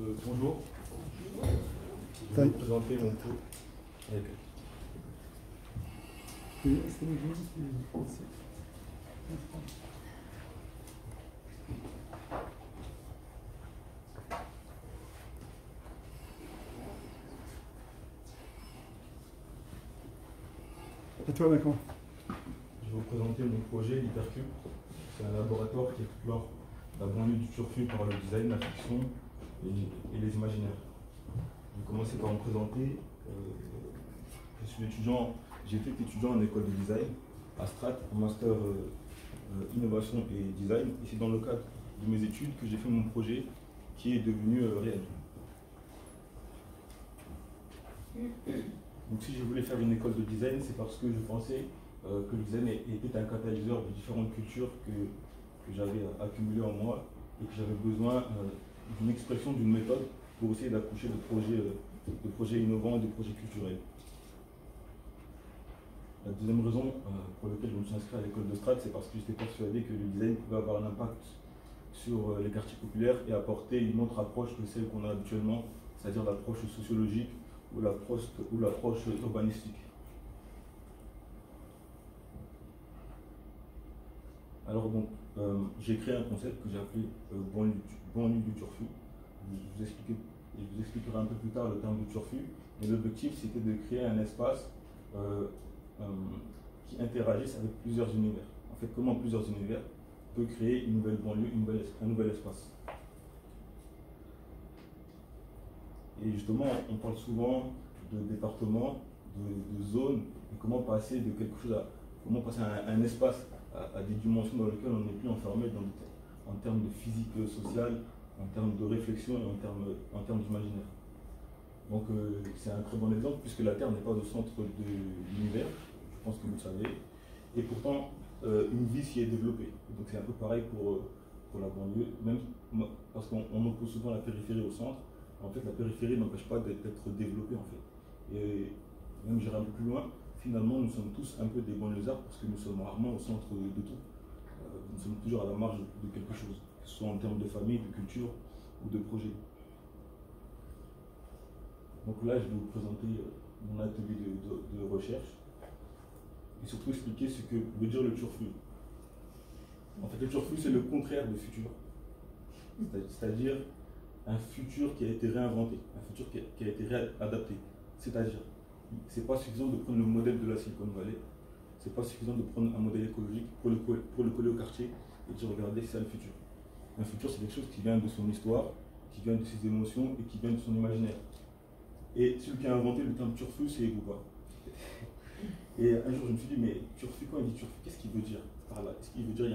Bonjour, je vais vous présenter mon projet. À toi, d'accord. Je vais vous présenter mon projet, l'Hypercube. C'est un laboratoire qui explore la banlieue du Turfu par le design, la fiction et les imaginaires. Je vais commencer par me présenter. Je suis étudiant, j'ai été étudiant en école de design à Strat, en master innovation et design. Et c'est dans le cadre de mes études que j'ai fait mon projet qui est devenu réel. Donc si je voulais faire une école de design, c'est parce que je pensais que le design était un catalyseur de différentes cultures que j'avais accumulées en moi et que j'avais besoin d'une expression, d'une méthode pour essayer d'accoucher de projets innovants, de projets culturels. La deuxième raison pour laquelle je me suis inscrit à l'école de Strat, c'est parce que j'étais persuadé que le design pouvait avoir un impact sur les quartiers populaires et apporter une autre approche que celle qu'on a habituellement, c'est-à-dire l'approche sociologique ou l'approche urbanistique. Alors donc, j'ai créé un concept que j'ai appelé banlieue du Turfu. Je vous expliquerai un peu plus tard le terme de Turfu, mais l'objectif c'était de créer un espace qui interagisse avec plusieurs univers. En fait, comment plusieurs univers peuvent créer une nouvelle banlieue, un nouvel espace. Et justement, on parle souvent de départements, de zones, et comment passer de quelque chose comment passer à un espace, à des dimensions dans lesquelles on n'est plus enfermé en termes de physique sociale, en termes de réflexion et en termes d'imaginaire. Donc c'est un très bon exemple puisque la Terre n'est pas au centre de l'univers, je pense que vous le savez, et pourtant une vie s'y est développée. Donc c'est un peu pareil pour la banlieue, même parce qu'on oppose souvent la périphérie au centre. En fait, la périphérie n'empêche pas d'être développée, en fait. Et même j'irai un peu plus loin, finalement, nous sommes tous un peu des banlieusards parce que nous sommes rarement au centre de tout. Nous sommes toujours à la marge de quelque chose, que ce soit en termes de famille, de culture ou de projet. Donc là, je vais vous présenter mon atelier de recherche et surtout expliquer ce que veut dire le turfu. En fait, le turfu, c'est le contraire du futur. C'est-à-dire un futur qui a été réinventé, un futur qui a été réadapté. C'est-à-dire, c'est pas suffisant de prendre le modèle de la Silicon Valley, c'est pas suffisant de prendre un modèle écologique pour le coller au quartier et dire regardez, c'est ça le futur. Un futur, c'est quelque chose qui vient de son histoire, qui vient de ses émotions et qui vient de son imaginaire. Et celui qui a inventé le terme turfu, c'est Booba. Et un jour, je me suis dit, mais turfu, quand il dit turfu, qu'est-ce qu'il veut dire par là? Est-ce qu'il veut dire,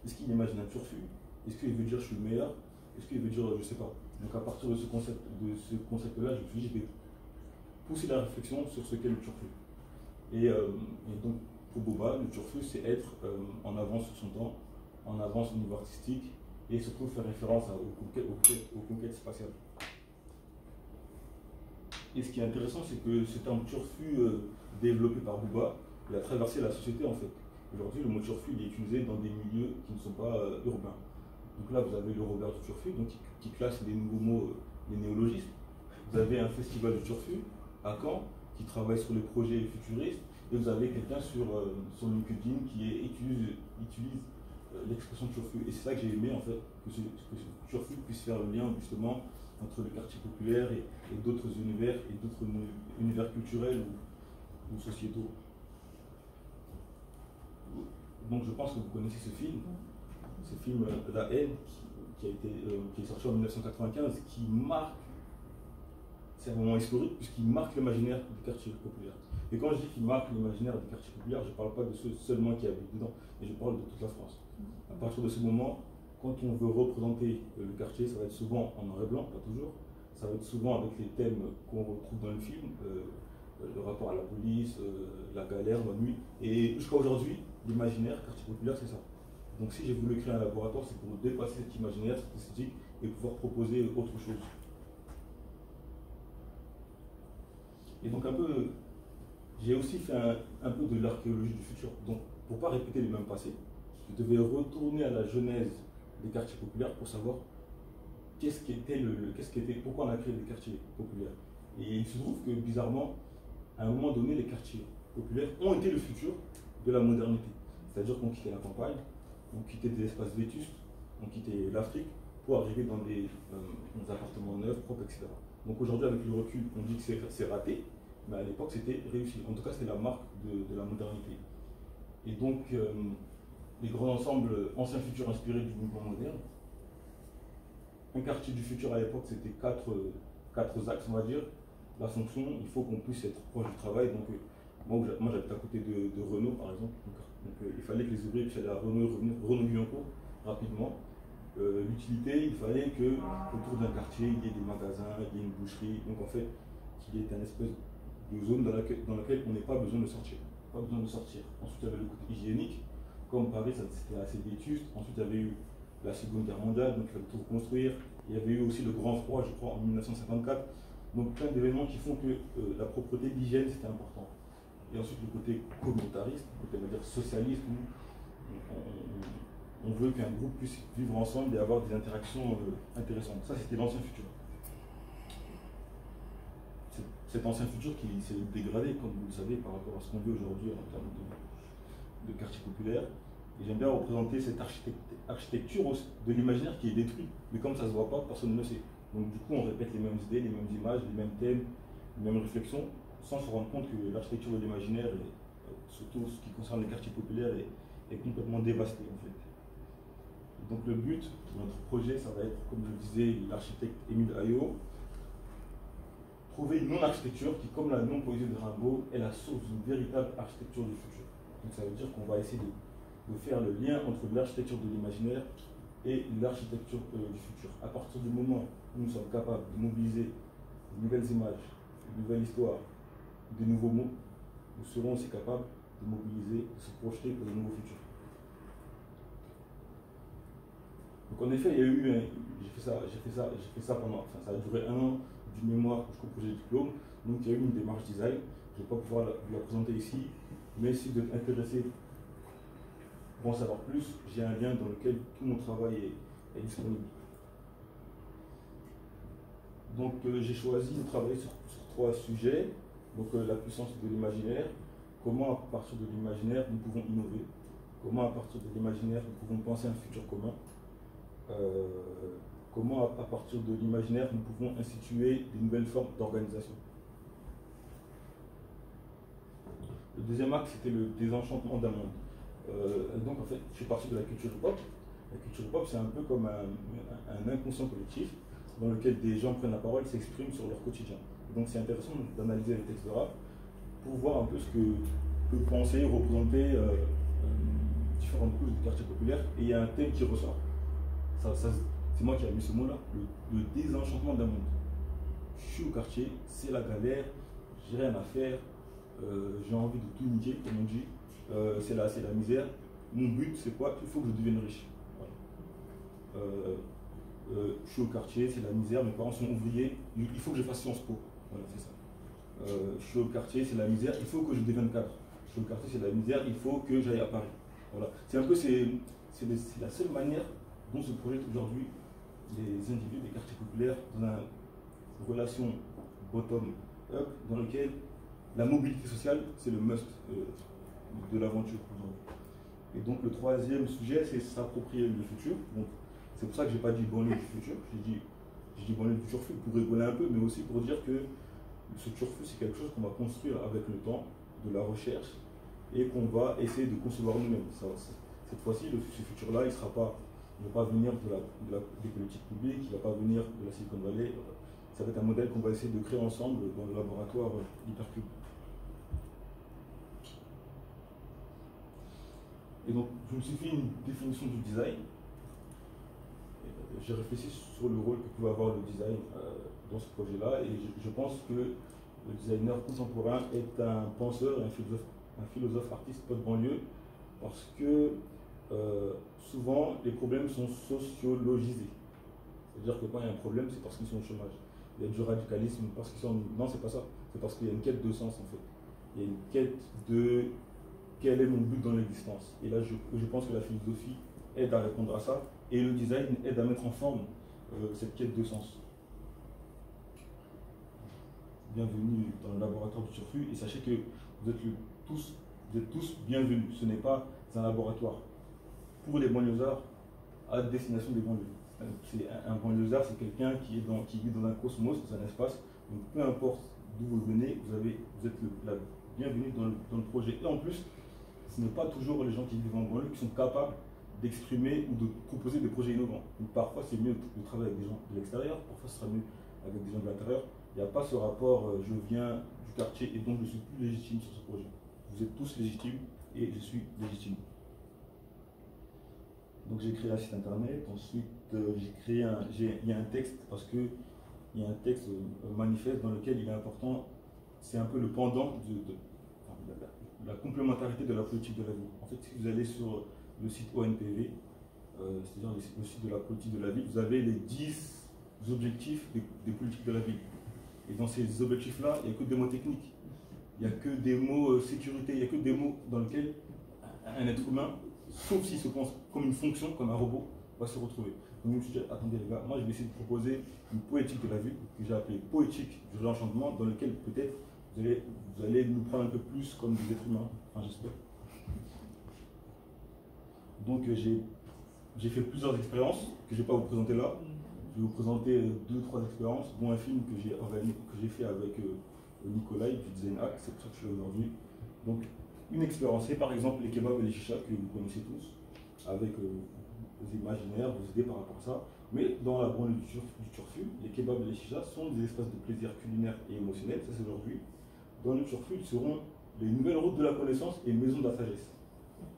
est-ce qu'il imagine un turfu? Est-ce qu'il veut dire je suis le meilleur? Est-ce qu'il veut dire, je ne sais pas. Donc à partir de ce concept-là, je me suis dit, je vais pousser la réflexion sur ce qu'est le turfu. Et donc, pour Booba, le turfu, c'est être en avance sur son temps, en avance au niveau artistique, et surtout faire référence aux conquêtes spatiales. Et ce qui est intéressant, c'est que ce terme turfu développé par Booba, il a traversé la société en fait. Aujourd'hui, le mot turfu il est utilisé dans des milieux qui ne sont pas urbains. Donc là, vous avez le Robert du turfu, donc, qui classe les nouveaux mots, les néologismes. Vous avez un festival du turfu à Caen qui travaille sur les projets futuristes. Et vous avez quelqu'un sur LinkedIn qui utilise l'expression turfu. Et c'est ça que j'ai aimé en fait, que ce turfu puisse faire le lien justement entre le quartier populaire et d'autres univers et d'autres univers culturels ou sociétaux. Donc je pense que vous connaissez ce film La haine qui est sorti en 1995, qui marque, c'est un moment historique puisqu'il marque l'imaginaire du quartier populaire. Et quand je dis qu'il marque l'imaginaire du quartier populaire, je ne parle pas de ceux seulement qui habitent dedans, mais je parle de toute la France. À partir de ce moment, quand on veut représenter le quartier, ça va être souvent en noir et blanc, pas toujours, ça va être souvent avec les thèmes qu'on retrouve dans le film, le rapport à la police, la galère, la nuit, et jusqu'à aujourd'hui, l'imaginaire quartier populaire, c'est ça. Donc si j'ai voulu créer un laboratoire, c'est pour dépasser cet imaginaire, cette esthétique, et pouvoir proposer autre chose. Et donc j'ai aussi fait un peu de l'archéologie du futur. Donc pour ne pas répéter les mêmes passés, je devais retourner à la genèse des quartiers populaires pour savoir pourquoi on a créé les quartiers populaires. Et il se trouve que bizarrement, à un moment donné, les quartiers populaires ont été le futur de la modernité. C'est-à-dire qu'on quittait la campagne, on quittait des espaces vétustes, on quittait l'Afrique pour arriver dans des appartements neufs, propres, etc. Donc aujourd'hui, avec le recul, on dit que c'est raté, mais à l'époque, c'était réussi. En tout cas, c'était la marque de la modernité. Et donc, les grands ensembles anciens-futurs inspirés du mouvement moderne. Un quartier du futur à l'époque, c'était quatre axes, on va dire. La fonction, il faut qu'on puisse être proche du travail. Donc, moi j'habite à côté de Renault, par exemple. Donc, il fallait que les ouvriers puissent aller à Renault-Guyancourt rapidement. L'utilité, il fallait que autour d'un quartier, il y ait des magasins, il y ait une boucherie. Donc, en fait, qu'il y ait une espèce de zone dans laquelle on n'ait pas besoin de sortir. Ensuite, il y avait le côté hygiénique. Comme Paris, c'était assez vétuste. Ensuite, il y avait eu la Seconde Guerre mondiale, donc il fallait tout reconstruire. Il y avait eu aussi le grand froid, je crois, en 1954. Donc plein d'événements qui font que la propreté, l'hygiène, c'était important. Et ensuite le côté communautariste, le côté, on va dire, socialiste, où on veut qu'un groupe puisse vivre ensemble et avoir des interactions intéressantes. Ça, c'était l'ancien futur. Cet ancien futur qui s'est dégradé, comme vous le savez, par rapport à ce qu'on vit aujourd'hui en termes de quartier populaire. Et j'aime bien représenter cette architecture de l'imaginaire qui est détruite. Mais comme ça ne se voit pas, personne ne le sait. Donc du coup, on répète les mêmes idées, les mêmes images, les mêmes thèmes, les mêmes réflexions, sans se rendre compte que l'architecture de l'imaginaire, surtout ce qui concerne les quartiers populaires, est complètement dévastée en fait. Donc le but de notre projet, ça va être, comme je le disais, l'architecte Émile Ayo, trouver une non-architecture qui, comme la non-poésie de Rimbaud, est la source d'une véritable architecture du futur. Donc ça veut dire qu'on va essayer de faire le lien entre l'architecture de l'imaginaire et l'architecture du futur. À partir du moment où nous sommes capables de mobiliser de nouvelles images, de nouvelles histoires, de nouveaux mots, nous serons aussi capables de mobiliser, de se projeter pour de nouveaux futurs. Donc en effet, il y a eu, j'ai fait ça pendant, enfin ça a duré 1 an du mémoire jusqu'au projet de diplôme. Donc il y a eu une démarche design. Je ne vais pas pouvoir vous la présenter ici, mais si vous êtes intéressé pour en savoir plus, j'ai un lien dans lequel tout mon travail est disponible. Donc j'ai choisi de travailler sur 3 sujets. Donc la puissance de l'imaginaire, comment à partir de l'imaginaire nous pouvons innover, comment à partir de l'imaginaire nous pouvons penser un futur commun, comment à partir de l'imaginaire nous pouvons instituer de nouvelles formes d'organisation. Le deuxième axe, c'était le désenchantement d'un monde. Donc en fait, je suis parti de la culture hip-hop. La culture hip-hop, c'est un peu comme un inconscient collectif dans lequel des gens prennent la parole et s'expriment sur leur quotidien. Donc c'est intéressant d'analyser les textes de rap pour voir un peu ce que peut penser, représenter différentes couches du quartier populaire. Et il y a un thème qui ressort. C'est moi qui ai mis ce mot-là, le désenchantement d'un monde. Je suis au quartier, c'est la galère, j'ai rien à faire, j'ai envie de tout niquer, comme on dit. C'est la misère. Mon but, c'est quoi? Il faut que je devienne riche. Voilà. Je suis au quartier, c'est la misère, mes parents sont ouvriers, il faut que je fasse Sciences Po. Voilà, c'est ça. Je suis au quartier, c'est la misère, il faut que je devienne cadre. Je suis au quartier, c'est la misère, il faut que j'aille à Paris. Voilà. C'est un peu, c'est la seule manière dont se projettent aujourd'hui les individus des quartiers populaires dans une relation bottom-up dans laquelle la mobilité sociale, c'est le must de l'aventure aujourd'hui. Et donc le troisième sujet, c'est s'approprier le futur. Donc c'est pour ça que je n'ai pas dit banlieue du futur, j'ai dit banlieue du turfu pour rigoler un peu, mais aussi pour dire que ce turfu, c'est quelque chose qu'on va construire avec le temps, de la recherche, et qu'on va essayer de concevoir nous-mêmes. Cette fois-ci, ce futur-là, il ne va pas venir des politiques publiques, il ne va pas venir de la Silicon Valley. Ça va être un modèle qu'on va essayer de créer ensemble dans le laboratoire Hypercube. Et donc, je me suis fait une définition du design. J'ai réfléchi sur le rôle que pouvait avoir le design dans ce projet-là, et je pense que le designer contemporain est un penseur et un philosophe artiste pas de banlieue, parce que souvent les problèmes sont sociologisés. C'est-à-dire que quand il y a un problème, c'est parce qu'ils sont au chômage. Il y a du radicalisme parce qu'ils sont... Non, c'est pas ça. C'est parce qu'il y a une quête de sens en fait. Il y a une quête de quel est mon but dans l'existence. Et là, je pense que la philosophie aide à répondre à ça, et le design aide à mettre en forme cette quête de sens. Bienvenue dans le laboratoire du Turfu et sachez que vous êtes tous bienvenus. Ce n'est pas un laboratoire pour les banlieusards à destination des banlieues. Un banlieusard, c'est quelqu'un qui vit dans un cosmos, dans un espace. Donc peu importe d'où vous venez, vous êtes la bienvenue dans le projet. Et en plus, ce n'est pas toujours les gens qui vivent en banlieue qui sont capables d'exprimer ou de proposer des projets innovants. Donc parfois c'est mieux de travailler avec des gens de l'extérieur, parfois ce sera mieux avec des gens de l'intérieur. Il n'y a pas ce rapport je viens du quartier et donc je suis plus légitime sur ce projet. Vous êtes tous légitimes et je suis légitime. Donc j'ai créé un site internet, ensuite il y a un texte parce que il y a un texte manifeste dans lequel il est important, c'est un peu le pendant la complémentarité de la politique de la ville. En fait, si vous allez sur le site ONPV, c'est-à-dire le site de la politique de la ville, vous avez les 10 objectifs des politiques de la ville. Et dans ces objectifs-là, il n'y a que des mots techniques. Il n'y a que des mots sécurité, il n'y a que des mots dans lesquels un être humain, sauf s'il se pense comme une fonction, comme un robot, va se retrouver. Donc je me suis dit, attendez les gars, moi je vais essayer de proposer une poétique de la ville, que j'ai appelée poétique du réenchantement, dans lequel peut-être vous allez nous prendre un peu plus comme des êtres humains, enfin j'espère. Donc j'ai fait plusieurs expériences que je ne vais pas vous présenter là. Je vais vous présenter 2-3 expériences, dont un film que j'ai fait avec Nicolas du Design Hack, c'est pour ça que je suis là aujourd'hui. Donc une expérience, c'est par exemple les kebabs et les chichas que vous connaissez tous, avec vos imaginaires, vos idées par rapport à ça. Mais dans la banlieue du Turfu, les kebabs et les chichas sont des espaces de plaisir culinaire et émotionnel, ça c'est aujourd'hui. Dans le Turfu, ils seront les nouvelles routes de la connaissance et maisons de la sagesse.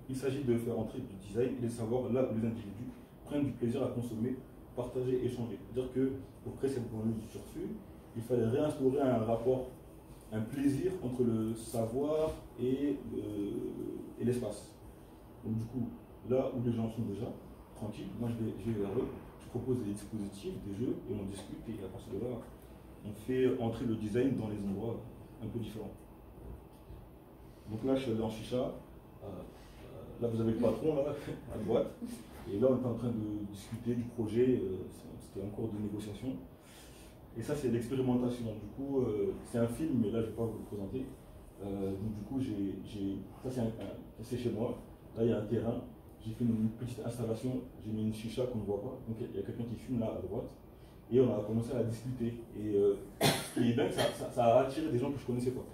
Il s'agit de faire entrer du design et de savoir là où les individus prennent du plaisir à consommer, partager, échanger. C'est-à-dire que pour créer cette banlieue du Turfu, il fallait réinstaurer un rapport, un plaisir entre le savoir et l'espace. Donc du coup, là où les gens sont déjà tranquilles, moi je vais vers eux, je propose des dispositifs, des jeux, et on discute, et à partir de là, on fait entrer le design dans les endroits un peu différents. Donc là, je suis allé en chicha. Là, vous avez le patron, là, à droite. Et là, on est en train de discuter du projet. C'était en cours de négociation. Et ça, c'est l'expérimentation. Du coup, c'est un film, mais là, je ne vais pas vous le présenter. Donc, du coup, ça, c'est chez moi. Là, il y a un terrain. J'ai fait une petite installation. J'ai mis une chicha qu'on ne voit pas. Donc, il y a quelqu'un qui fume là, à droite. Et on a commencé à discuter. Et ce qui est dingue, ça a attiré des gens que je ne connaissais pas.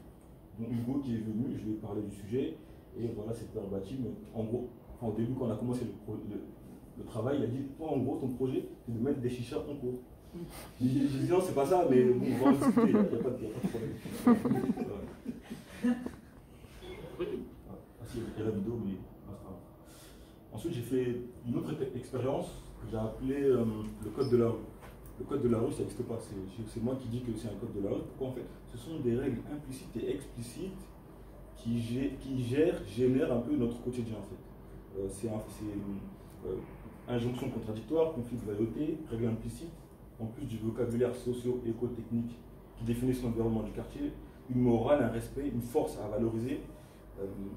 Donc, Hugo qui est venu, je lui ai parlé du sujet. Et voilà, c'est verbatim. En gros, au début, quand on a commencé le travail, il a dit, toi, en gros, ton projet, c'est de mettre des chichas en cours. J'ai dit, non, c'est pas ça, mais bon, on va en discuter, il n'y a pas de problème. Ah si, il y a la vidéo, mais... Ensuite, j'ai fait une autre expérience que j'ai appelée le code de la rue. Le code de la rue, ça n'existe pas. C'est moi qui dis que c'est un code de la rue. Pourquoi en fait? Ce sont des règles implicites et explicites qui génèrent un peu notre quotidien en fait. C'est injonction contradictoire, conflit de loyauté, règles implicites, en plus du vocabulaire socio-éco-technique qui définit son environnement du quartier, une morale, un respect, une force à valoriser.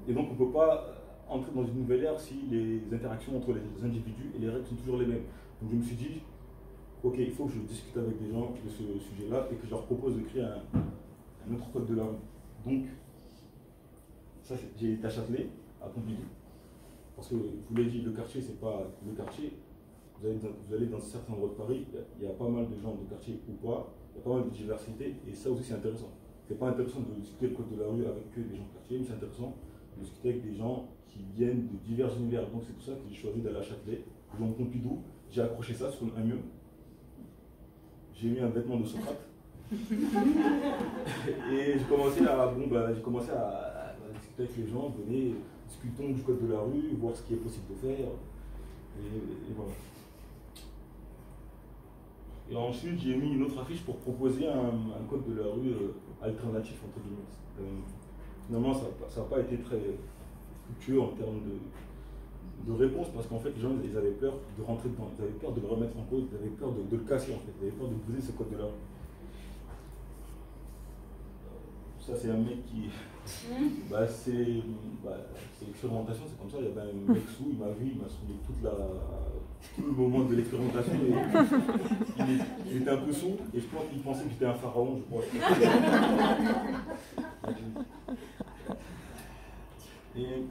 Et donc on ne peut pas entrer dans une nouvelle ère si les interactions entre les individus et les règles sont toujours les mêmes. Donc je me suis dit, ok, il faut que je discute avec des gens de ce sujet-là et que je leur propose de créer un autre code de la rue. Donc, ça, j'ai été à Châtelet, à Pompidou, parce que je vous l'ai dit, le quartier, c'est pas le quartier. Vous allez dans certains endroits de Paris, il y a pas mal de gens de quartier ou pas, il y a pas mal de diversité, et ça aussi c'est intéressant. C'est pas intéressant de discuter le code de la rue avec que des gens de quartier, mais c'est intéressant de discuter avec des gens qui viennent de divers univers. Donc c'est pour ça que j'ai choisi d'aller à Châtelet. Dans Pompidou, j'ai accroché ça sur un mur. J'ai mis un vêtement de Socrate. Et j'ai commencé à discuter avec les gens, venez, discutons du code de la rue, voir ce qui est possible de faire. Et voilà. Et ensuite, j'ai mis une autre affiche pour proposer un code de la rue alternatif, entre guillemets. Finalement, ça n'a pas été très fructueux en termes de réponse, parce qu'en fait, les gens ils avaient peur de rentrer dedans, ils avaient peur de le remettre en cause, ils avaient peur de le casser, en fait, ils avaient peur de briser ce code de la rue. Ça, c'est un mec qui. C'est l'expérimentation, c'est comme ça. Il y avait un mec sous, il m'a vu, il m'a soulevé tout le moment de l'expérimentation. Il était un peu sous, et je pense qu'il pensait que j'étais un pharaon, je crois. Et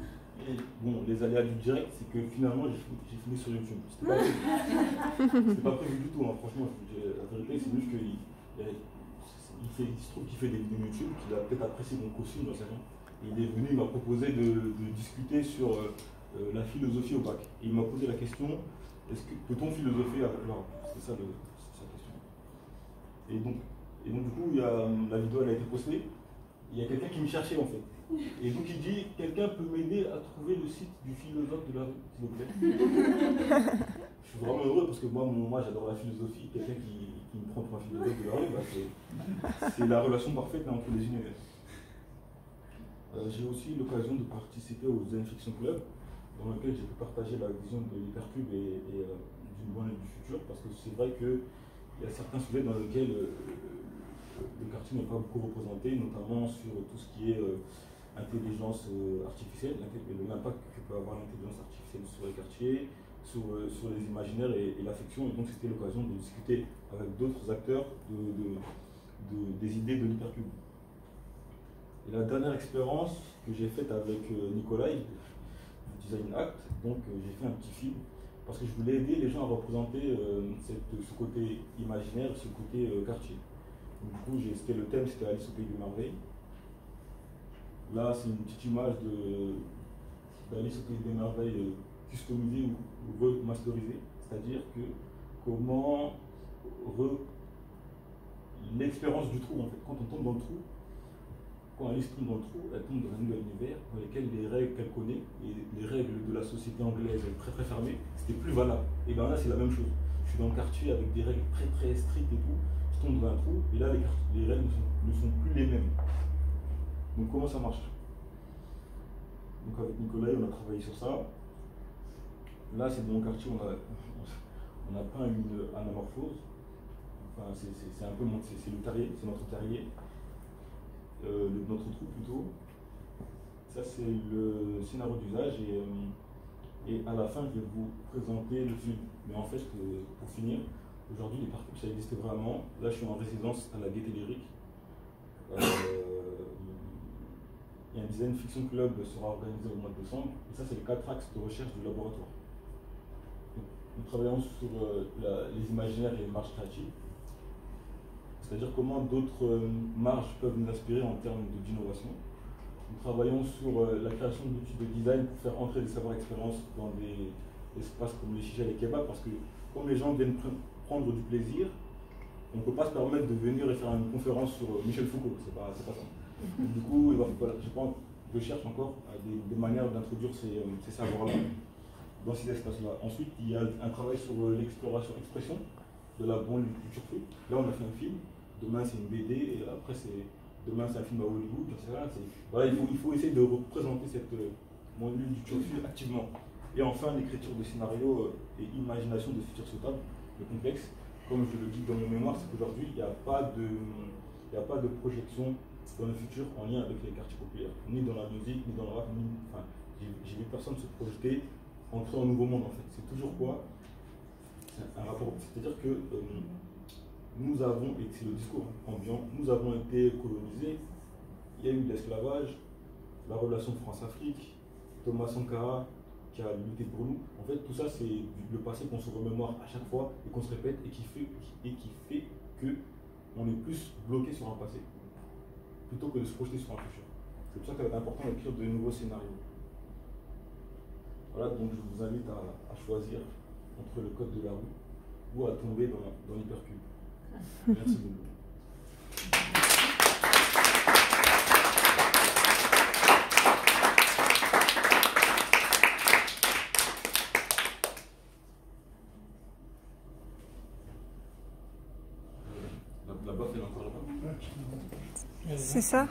bon, les aléas du direct, c'est que finalement, j'ai fini sur YouTube. C'était pas prévu du tout, hein. Franchement, la vérité, c'est juste qu'il se trouve qu'il fait des vidéos YouTube, qu'il a peut-être apprécié mon costume, j'en sais rien. Et il est venu, il m'a proposé de discuter sur la philosophie au bac. Et il m'a posé la question, peut-on philosopher avec l'art? C'est ça sa question. Et donc du coup, la vidéo elle a été postée. Il y a quelqu'un qui me cherchait en fait. Et donc il dit, quelqu'un peut m'aider à trouver le site du philosophe de la rue, s'il vous plaît. Je suis vraiment heureux parce que moi j'adore la philosophie. Quelqu'un qui me prend pour un philosophe de la rue, c'est la relation parfaite entre les univers. J'ai aussi eu l'occasion de participer au Zen Fiction Club, dans lequel j'ai pu partager la vision de l'hypercube et du monde et du futur, parce que c'est vrai qu'il y a certains sujets dans lesquels le quartier n'est pas beaucoup représenté, notamment sur tout ce qui est intelligence artificielle, l'impact que peut avoir l'intelligence artificielle sur les quartiers, sur les imaginaires et l'affection. Et donc c'était l'occasion de discuter avec d'autres acteurs des idées de l'hypercube. Et la dernière expérience que j'ai faite avec Nicolas, du Design Act, donc j'ai fait un petit film, parce que je voulais aider les gens à représenter ce côté imaginaire, ce côté quartier. Donc, du coup, le thème, c'était Alice au Pays des Merveilles. Là, c'est une petite image d'Alice au Pays des Merveilles customisée ou remasterisée, c'est-à-dire que comment l'expérience du trou, en fait, quand on tombe dans le trou, quand Alice tombe dans le trou, elle tombe dans un nouvel univers dans lequel les règles qu'elle connaît, et les règles de la société anglaise très très fermées, c'était plus valable. Et bien là, c'est la même chose. Je suis dans le quartier avec des règles très très strictes et tout, je tombe dans un trou, et là, les règles ne sont plus les mêmes. Donc comment ça marche? Donc avec Nicolas, on a travaillé sur ça. Là, c'est dans mon quartier, on a peint une anamorphose. Enfin, c'est un peu c'est le terrier, c'est notre terrier. Notre trou plutôt. Ça c'est le scénario d'usage et à la fin je vais vous présenter le film. Mais en fait pour finir, aujourd'hui les parcours ça existe vraiment. Là je suis en résidence à la Gaîté Lyrique. Et un Design Fiction Club sera organisé au mois de décembre. Et ça c'est les 4 axes de recherche du laboratoire. Donc, nous travaillons sur les imaginaires et les marges créatives. C'est-à-dire comment d'autres marges peuvent nous inspirer en termes d'innovation. Nous travaillons sur la création d'outils de design pour faire entrer des savoirs-expériences dans des espaces comme les chichas et les kebabs, parce que comme les gens viennent prendre du plaisir, on ne peut pas se permettre de venir et faire une conférence sur Michel Foucault, c'est pas ça. Du coup, je cherche encore des manières d'introduire ces savoirs-là dans ces espaces-là. Ensuite, il y a un travail sur l'exploration-expression de la banlieue du turfu. Là, on a fait un film. Demain c'est une BD et après demain c'est un film à Hollywood, etc. Voilà, il faut essayer de représenter cette banlieue du turfu activement. Et enfin l'écriture de scénarios et imagination de futurs souhaitables, le complexe. Comme je le dis dans mon mémoire, c'est qu'aujourd'hui il n'y a pas de projection dans le futur en lien avec les quartiers populaires, ni dans la musique, ni dans le rap, j'ai vu personne se projeter, entrer en nouveau monde en fait. C'est toujours quoi? C'est un rapport, c'est-à-dire que nous avons, et c'est le discours ambiant, nous avons été colonisés, il y a eu l'esclavage, la relation France-Afrique, Thomas Sankara qui a lutté pour nous. En fait, tout ça, c'est le passé qu'on se remémore à chaque fois et qu'on se répète et qui fait qu'on est plus bloqué sur un passé plutôt que de se projeter sur un futur. C'est pour ça qu'il est important d'écrire de nouveaux scénarios. Voilà, donc je vous invite à choisir entre le code de la rue ou à tomber dans l'hypercube. Merci beaucoup. La baffe, elle est encore là-bas. C'est ça.